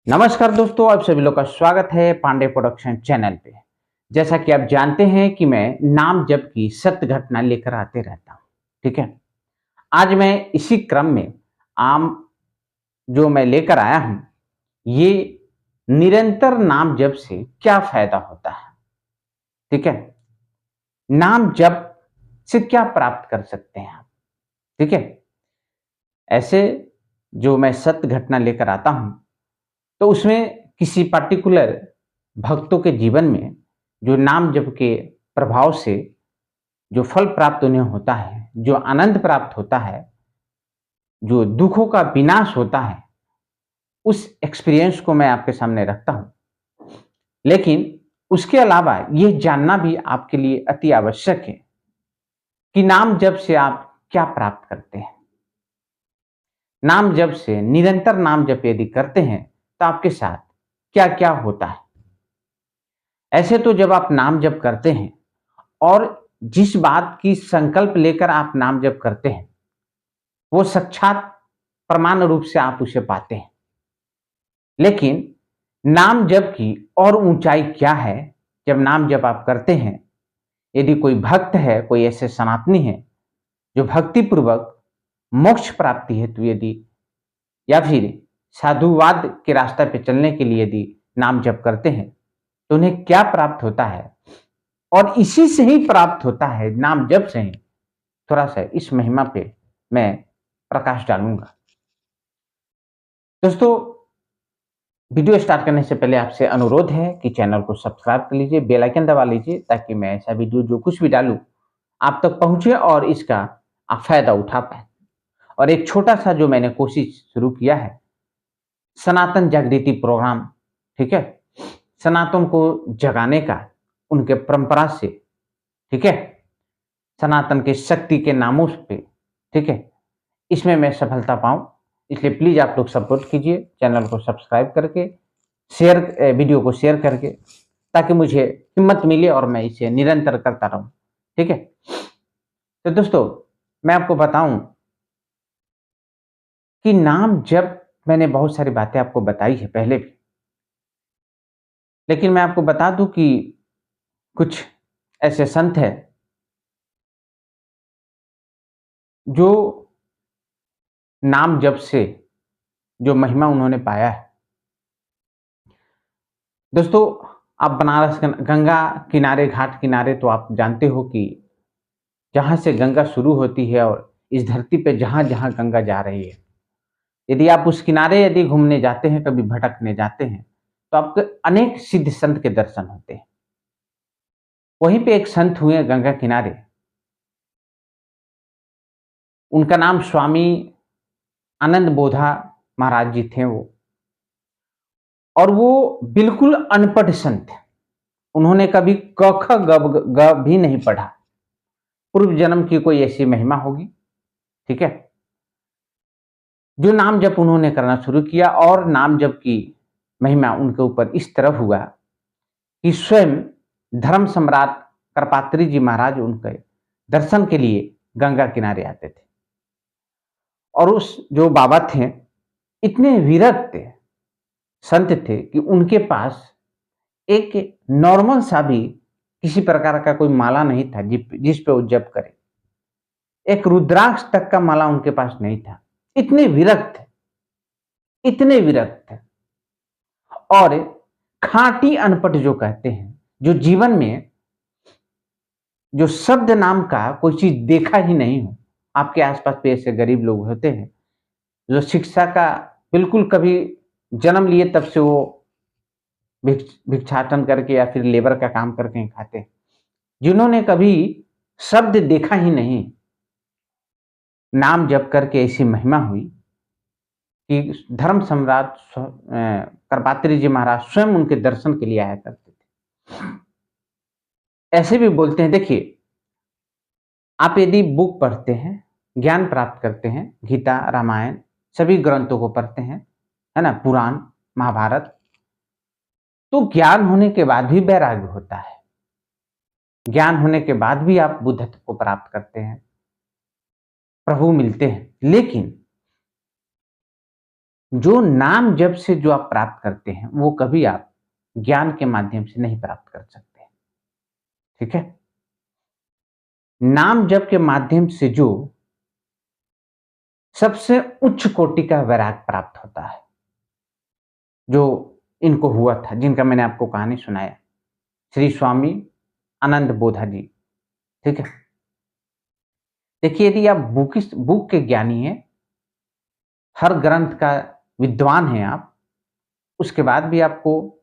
नमस्कार दोस्तों, आप सभी लोग का स्वागत है पांडे प्रोडक्शन चैनल पे। जैसा कि आप जानते हैं कि मैं नाम जप की सत्य घटना लेकर आते रहता हूँ। ठीक है। आज मैं इसी क्रम में आम जो मैं लेकर आया हूँ, ये निरंतर नाम जप से क्या फायदा होता है। ठीक है। नाम जप से क्या प्राप्त कर सकते हैं आप। ठीक है। ऐसे जो मैं सत्य घटना लेकर आता हूँ, तो उसमें किसी पर्टिकुलर भक्तों के जीवन में जो नाम जप के प्रभाव से जो फल प्राप्त उन्हें होता है, जो आनंद प्राप्त होता है, जो दुखों का विनाश होता है, उस एक्सपीरियंस को मैं आपके सामने रखता हूं। लेकिन उसके अलावा यह जानना भी आपके लिए अति आवश्यक है कि नाम जप से आप क्या प्राप्त करते हैं। नाम जप से निरंतर नाम जप यदि करते हैं तो आपके साथ क्या क्या होता है। ऐसे तो जब आप नाम जप करते हैं और जिस बात की संकल्प लेकर आप नाम जप करते हैं, वो साक्षात प्रमाण रूप से आप उसे पाते हैं। लेकिन नाम जप की और ऊंचाई क्या है। जब नाम जप आप करते हैं, यदि कोई भक्त है, कोई ऐसे सनातनी है जो भक्ति पूर्वक मोक्ष प्राप्ति हेतु यदि या फिर साधुवाद के रास्ते पे चलने के लिए यदि नाम जप करते हैं, तो उन्हें क्या प्राप्त होता है और इसी से ही प्राप्त होता है, नाम जप से ही। थोड़ा सा इस महिमा पे मैं प्रकाश डालूंगा। दोस्तों, वीडियो स्टार्ट करने से पहले आपसे अनुरोध है कि चैनल को सब्सक्राइब कर लीजिए, बेल आइकन दबा लीजिए, ताकि मैं ऐसा वीडियो जो कुछ भी डालूं आप तक पहुंचे और इसका आप फायदा उठा पाए। और एक छोटा सा जो मैंने कोशिश शुरू किया है, सनातन जागृति प्रोग्राम। ठीक है। सनातन को जगाने का, उनके परंपरा से। ठीक है। सनातन के शक्ति के नामों पे। ठीक है। इसमें मैं सफलता पाऊं, इसलिए प्लीज आप लोग सपोर्ट कीजिए, चैनल को सब्सक्राइब करके शेयर, वीडियो को शेयर करके, ताकि मुझे हिम्मत मिले और मैं इसे निरंतर करता रहूं। ठीक है। तो दोस्तों, मैं आपको बताऊं कि नाम जब मैंने बहुत सारी बातें आपको बताई है पहले भी, लेकिन मैं आपको बता दूं कि कुछ ऐसे संत हैं जो नाम जप से जो महिमा उन्होंने पाया है। दोस्तों, आप बनारस गंगा किनारे, घाट किनारे, तो आप जानते हो कि जहां से गंगा शुरू होती है और इस धरती पे जहां जहां गंगा जा रही है, यदि आप उस किनारे यदि घूमने जाते हैं, कभी भटकने जाते हैं, तो आपको अनेक सिद्ध संत के दर्शन होते हैं। वहीं पे एक संत हुए गंगा किनारे, उनका नाम स्वामी आनंद बोधा महाराज जी थे वो। और वो बिल्कुल अनपढ़ संत थे। उन्होंने कभी क ख ग ग भी नहीं पढ़ा। पूर्व जन्म की कोई ऐसी महिमा होगी। ठीक है। जो नाम जप उन्होंने करना शुरू किया और नाम जप की महिमा उनके ऊपर इस तरह हुआ कि स्वयं धर्म सम्राट करपात्री जी महाराज उनके दर्शन के लिए गंगा किनारे आते थे। और उस जो बाबा थे, इतने विरक्त संत थे कि उनके पास एक नॉर्मल सा भी किसी प्रकार का कोई माला नहीं था जिस पे वो जप करे। एक रुद्राक्ष तक का माला उनके पास नहीं था। इतने विरक्त थे, इतने विरक्त थे। और खांटी अनपढ़ जो कहते हैं, जो जीवन में जो शब्द नाम का कोई चीज देखा ही नहीं हो। आपके आसपास पे ऐसे गरीब लोग होते हैं जो शिक्षा का बिल्कुल कभी जन्म लिए तब से वो भिक्षाटन करके या फिर लेबर का काम करके ही खाते हैं, जिन्होंने कभी शब्द देखा ही नहीं। नाम जप करके ऐसी महिमा हुई कि धर्म सम्राट करपात्री जी महाराज स्वयं उनके दर्शन के लिए आया करते थे। ऐसे भी बोलते हैं, देखिए, आप यदि बुक पढ़ते हैं, ज्ञान प्राप्त करते हैं, गीता, रामायण, सभी ग्रंथों को पढ़ते हैं, है ना, पुराण, महाभारत, तो ज्ञान होने के बाद भी वैराग्य होता है। ज्ञान होने के बाद भी आप बुद्धत्व को प्राप्त करते हैं, प्रभु मिलते हैं। लेकिन जो नाम जप से जो आप प्राप्त करते हैं, वो कभी आप ज्ञान के माध्यम से नहीं प्राप्त कर सकते। ठीक है? नाम जप के माध्यम से जो सबसे उच्च कोटि का वैराग प्राप्त होता है, जो इनको हुआ था, जिनका मैंने आपको कहानी सुनाया, श्री स्वामी आनंद बोधा जी। ठीक है? देखिए, यदि आप बुक के ज्ञानी हैं, हर ग्रंथ का विद्वान हैं आप, उसके बाद भी आपको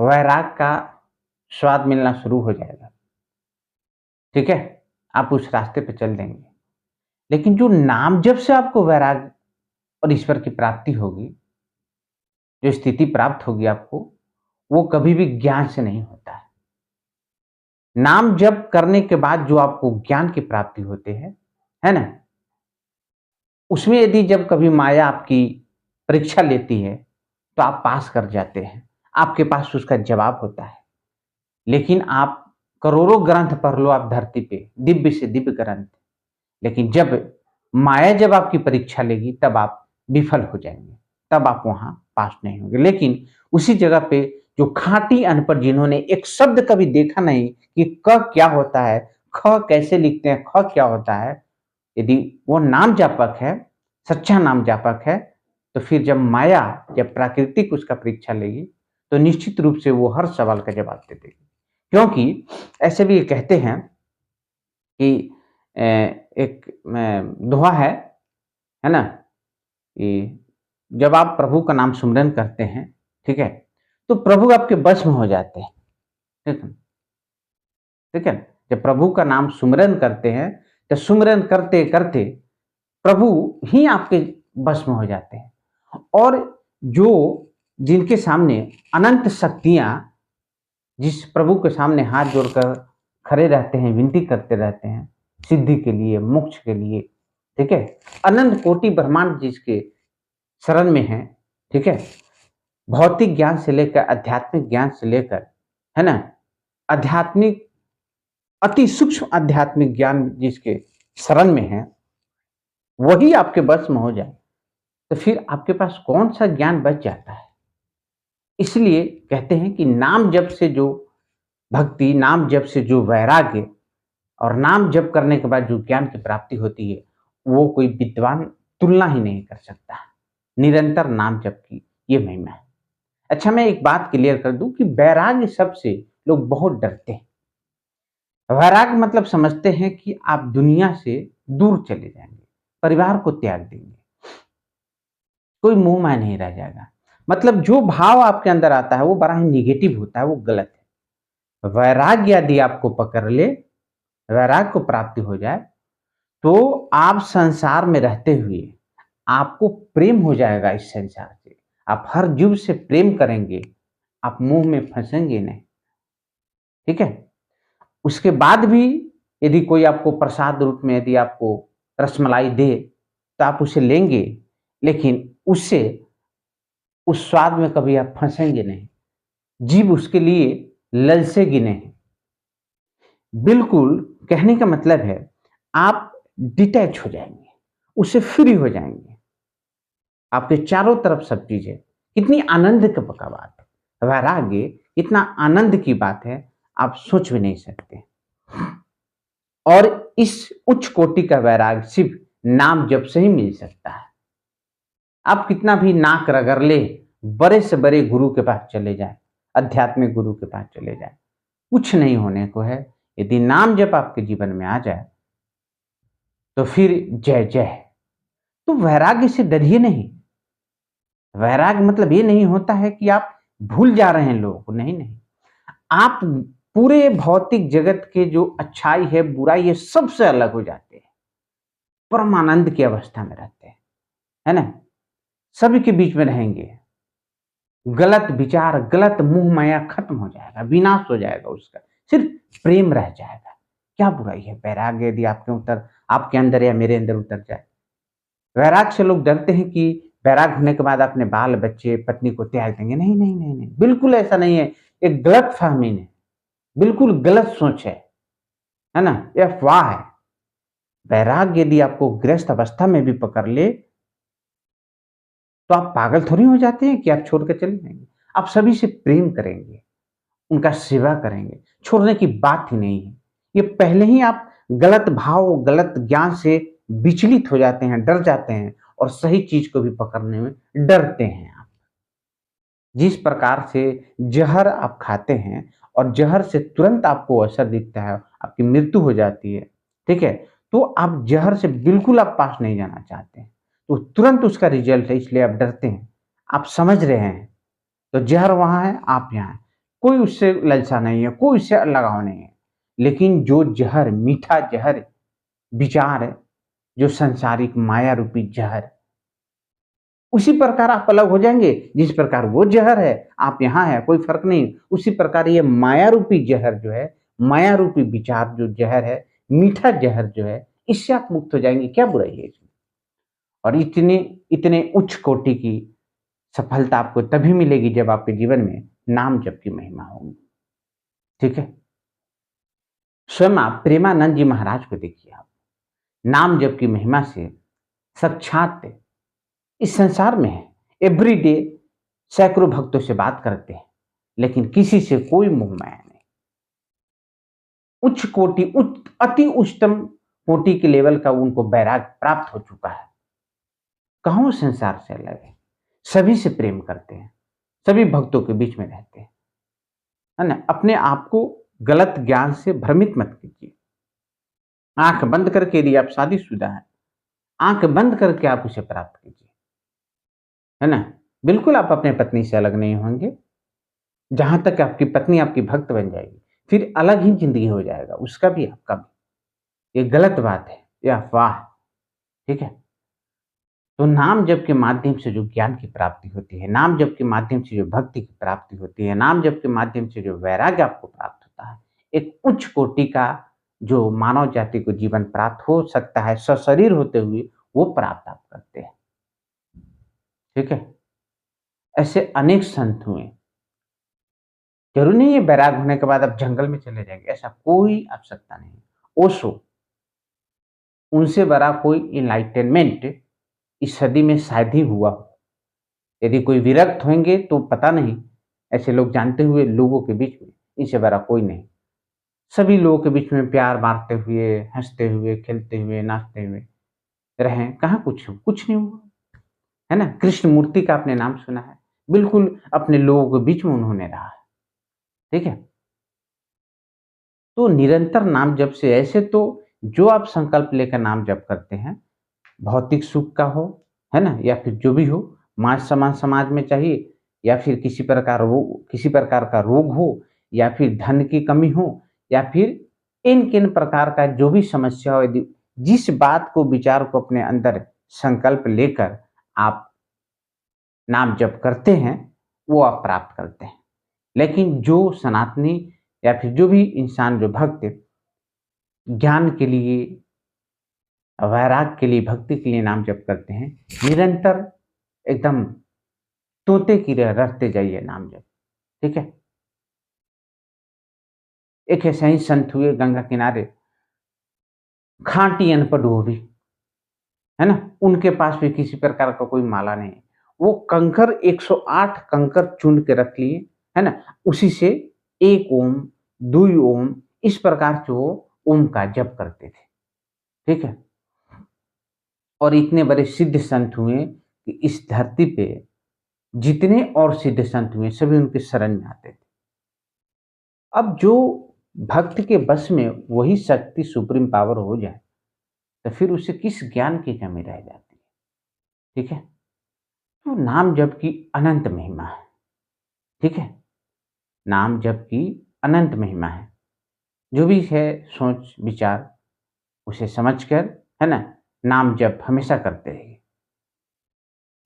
वैराग का स्वाद मिलना शुरू हो जाएगा। ठीक है? आप उस रास्ते पे चल देंगे। लेकिन जो नाम जप से आपको वैराग और ईश्वर की प्राप्ति होगी, जो स्थिति प्राप्त होगी आपको, वो कभी भी ज्ञान से नहीं होता है। नाम जप करने के बाद जो आपको ज्ञान की प्राप्ति होते है ना? उसमें यदि जब कभी माया आपकी परीक्षा लेती है, तो आप पास कर जाते हैं। आपके पास उसका जवाब होता है। लेकिन आप करोड़ों ग्रंथ पढ़ लो आप धरती पे, दिव्य से दिव्य ग्रंथ, लेकिन जब माया जब आपकी परीक्षा लेगी, तब आप विफल हो जाएँगे, तब आप वहाँ पास नहीं होंगे। लेकिन उसी जगह पे जो खाँटी अनपढ़, जिन्होंने एक शब्द कभी देखा नहीं कि क क्या होता है, ख कैसे लिखते हैं, ख क्या होता है, यदि वो नाम जापक है, सच्चा नाम जापक है, तो फिर जब माया, जब प्राकृतिक उसका परीक्षा लेगी, तो निश्चित रूप से वो हर सवाल का जवाब दे देगी। क्योंकि ऐसे भी ये कहते हैं कि एक दोहा है ना? कि जब आप प्रभु का नाम सुमिरन करते हैं, ठीक है? तो प्रभु आपके वश में हो जाते हैं। ठीक है? ठीक है? जब प्रभु का नाम सुमिरन करते हैं, तो सुमिरन करते-करते प्रभु ही आपके वश में हो जाते हैं। और जो जिनके सामने अनंत शक्तियाँ, जिस प्रभु के सामने हाथ जोड़कर खड़े रहते हैं, विनती करते रहते हैं, सिद्धि के लिए, मोक्ष के लिए, ठीक है? अनंत कोटि ब्रह्मांड जिसके शरण में है, ठीक है? भौतिक ज्ञान से लेकर आध्यात्मिक ज्ञान से लेकर, है ना? आध्यात्मिक, अति सूक्ष्म आध्यात्मिक ज्ञान जिसके शरण में है, वही आपके वश में हो जाए, तो फिर आपके पास कौन-सा ज्ञान बच जाता है? इसलिए कहते हैं कि नाम जप से जो भक्ति, नाम जप से जो वैराग्य और नाम जप करने के बाद जो ज्ञान की प्राप्ति होती है, वो कोई विद्वान तुलना ही नहीं कर सकता। निरंतर नाम जप की ये महिमा है। अच्छा, मैं एक बात क्लियर कर दूं कि वैराग्य शब्द से लोग बहुत डरते हैं। वैराग्य मतलब समझते हैं कि आप दुनिया से दूर चले जाएंगे, परिवार को त्याग देंगे, कोई मोह माया नहीं रह जाएगा। मतलब जो भाव आपके अंदर आता है वो बड़ा ही निगेटिव होता है, वो गलत है। वैराग्य यदि आपको पकड़ ले, वैराग्य को प्राप्ति हो जाए, तो आप संसार में रहते हुए आपको प्रेम हो जाएगा इस संसार से। आप हर जीव से प्रेम करेंगे, आप मोह में फंसेंगे नहीं। ठीक है? उसके बाद भी यदि कोई आपको प्रसाद रूप में यदि आपको रसमलाई दे, तो आप उसे लेंगे, लेकिन उससे उस स्वाद में कभी आप फंसेंगे नहीं। जीभ उसके लिए ललसेगी नहीं। बिल्कुल, कहने का मतलब है आप डिटैच हो जाएँगे, उससे फ्री हो जाएँगे। आपके चारों तरफ सब चीज़ें, कितनी आनंद का पका बात है। वैराग्य इतना आनंद की बात है, आप सोच भी नहीं सकते। और इस उच्च कोटि का वैराग्य सिर्फ नाम जप से ही मिल सकता है। आप कितना भी नाक रगड़ ले, बड़े से बड़े गुरु के पास चले जाएँ, आध्यात्मिक गुरु के पास चले जाएँ, कुछ नहीं होने को है। यदि नाम जप आपके जीवन में आ जाए, तो फिर जय जय है। तो वैराग्य से डरिए नहीं। वैराग्य मतलब ये नहीं होता है कि आप भूल जा रहे हैं लोगों को, नहीं, नहीं। आप पूरे भौतिक जगत के जो अच्छाई है, बुराई है, सबसे अलग हो जाते हैं। परमानंद की अवस्था में रहते हैं, है ना? सभी के बीच में रहेंगे। गलत विचार, गलत मोह माया खत्म हो जाएगा, विनाश हो जाएगा उसका। सिर्फ प्रेम रह जाएगा। क्या बुराई है? वैराग्य यदि आपके अंदर या मेरे अंदर उतर जाए। वैराग्य से लोग डरते हैं कि वैराग्य होने के बाद अपने बाल बच्चे पत्नी को त्याग देंगे। नहीं, नहीं, नहीं, नहीं, बिल्कुल ऐसा नहीं है। एक गलत फहमी है, बिल्कुल गलत सोच है ना? ये अफवाह है। वैराग्य यदि आपको गृहस्थ अवस्था में भी पकड़ ले, तो आप पागल थोड़ी हो जाते हैं कि आप छोड़ कर चले जाएँगे। आप सभी से प्रेम करेंगे, उनका सेवा करेंगे, छोड़ने की बात ही नहीं है। ये पहले ही आप गलत भाव, गलत ज्ञान से विचलित हो जाते हैं, डर जाते हैं और सही चीज़ को भी पकड़ने में डरते हैं आप। जिस प्रकार से ज़हर आप खाते हैं और ज़हर से तुरंत आपको असर दिखता है, आपकी मृत्यु हो जाती है, ठीक है? तो आप ज़हर से बिल्कुल आप पास नहीं जाना चाहते हैं, तो तुरंत उसका रिज़ल्ट है इसलिए आप डरते हैं। आप समझ रहे हैं, तो ज़हर वहाँ है, आप यहाँ हैं। कोई उससे ललसा नहीं है, कोई उससे लगाव नहीं है। लेकिन जो ज़हर, मीठा ज़हर विचार है, जो सांसारिक माया रूपी ज़हर उसी प्रकार आप अलग हो जाएँगे, जिस प्रकार वो ज़हर है, आप यहाँ हैं, कोई फ़र्क नहीं। उसी प्रकार ये माया रूपी ज़हर जो है, माया रूपी विचार जो ज़हर है, मीठा ज़हर जो है, इससे आप मुक्त हो जाएँगे, क्या बुराई है इसमें? और इतने इतने उच्च कोटि की सफलता आपको तभी मिलेगी जब आपके जीवन में नाम जप की महिमा होगी, ठीक है? स्वयं आप प्रेमानंद जी महाराज को देखिए आप, नाम जप की महिमा से साक्षात इस संसार में है, एवरीडे सैकड़ों भक्तों से बात करते हैं, लेकिन किसी से कोई मोह माया नहीं। उच्च कोटि अति उच्चतम कोटि के लेवल का उनको वैराग्य प्राप्त हो चुका है। कहाँ वो संसार से अलग है, सभी से प्रेम करते हैं, सभी भक्तों के बीच में रहते हैं, है ना? अपने आप को गलत ज्ञान से भ्रमित मत कीजिए। आंख बंद करके यदि आप शादीशुदा हैं, आंख बंद करके आप उसे प्राप्त कीजिए, है ना? बिल्कुल आप अपने पत्नी से अलग नहीं होंगे। जहां तक आपकी पत्नी आपकी भक्त बन जाएगी, फिर अलग ही जिंदगी हो जाएगा, उसका भी आपका भी। ये गलत बात है, ये अफवाह है, ठीक है? तो नाम जप के माध्यम से जो ज्ञान की प्राप्ति होती है, नाम जप के माध्यम से जो भक्ति की प्राप्ति होती है, नाम जप के माध्यम से जो वैराग्य आपको प्राप्त होता है, एक उच्च कोटि का जो मानव जाति को जीवन प्राप्त हो सकता है सशरीर होते हुए, वो प्राप्त आप करते हैं, ठीक है? ऐसे अनेक संत हुए। ज़रूरी नहीं है बैराग होने के बाद आप जंगल में चले जाएँगे, ऐसा कोई आवश्यकता नहीं है। ओशो, उनसे बड़ा कोई एनलाइटनमेंट इस सदी में शायद ही हुआ हो। यदि कोई विरक्त होंगे तो पता नहीं, ऐसे लोग जानते हुए लोगों के बीच में, इनसे बड़ा कोई नहीं। सभी लोगों के बीच में प्यार बाँटते हुए, हँसते हुए, खेलते हुए, नाचते हुए रहें, कहाँ कुछ नहीं हुआ, है ना? कृष्णमूर्ति का आपने नाम सुना है, बिल्कुल अपने लोगों के बीच में उन्होंने रहा है, ठीक है? तो निरंतर नाम जप से ऐसे तो जो आप संकल्प लेकर नाम जप करते हैं, भौतिक सुख का हो, है ना? या फिर जो भी हो, मान सम्मान समाज में चाहिए या फिर किसी प्रकार का रोग हो या फिर धन की कमी हो या फिर इन-किन प्रकार का जो भी समस्या हो, यदि जिस बात को विचार को अपने अंदर संकल्प लेकर आप नाम जप करते हैं, वो आप प्राप्त करते हैं। लेकिन जो सनातनी या फिर जो भी इंसान जो भक्त ज्ञान के लिए, वैराग्य के लिए, भक्ति के लिए नाम जप करते हैं, निरंतर एकदम तोते की तरह रटते जाइए नाम जप, ठीक है? एक ऐसे ही संत हुए गंगा किनारे, खाँटी अनपढ़ वो भी, है ना? उनके पास भी किसी प्रकार का कोई माला नहीं है। वो कंकर 108 कंकर चुन के रख लिए, है ना? उसी से 1 ओम, 2 ओम इस प्रकार से वो ओम का जप करते थे, ठीक है? और इतने बड़े सिद्ध संत हुए कि इस धरती पे जितने और सिद्ध संत हुए सभी उनके शरण में आते थे। अब जो भक्त के बस में वही शक्ति सुप्रीम पावर हो जाए, तो फिर उसे किस ज्ञान की कमी रह जाती है, ठीक है? तो नाम जप की अनंत महिमा है, ठीक है? नाम जप की अनंत महिमा है। जो भी है सोच विचार उसे समझकर, है ना? नाम जप हमेशा करते रहिए।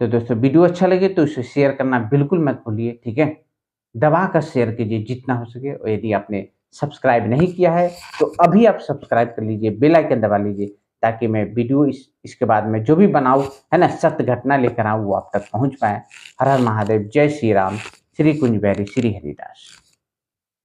तो दोस्तों वीडियो अच्छा लगे तो इसे शेयर करना बिल्कुल मत भूलिए, ठीक है? दबा कर शेयर कीजिए जितना हो सके और यदि आपने सब्सक्राइब नहीं किया है तो अभी आप सब्सक्राइब कर लीजिए, बेल आइकन दबा लीजिए ताकि मैं वीडियो इसके बाद में जो भी बनाऊँ, है ना, सत्य घटना लेकर आऊँ वो आप तक पहुँच पाए। हर हर महादेव, जय श्री राम, श्री कुंज बिहारी, श्री हरिदास।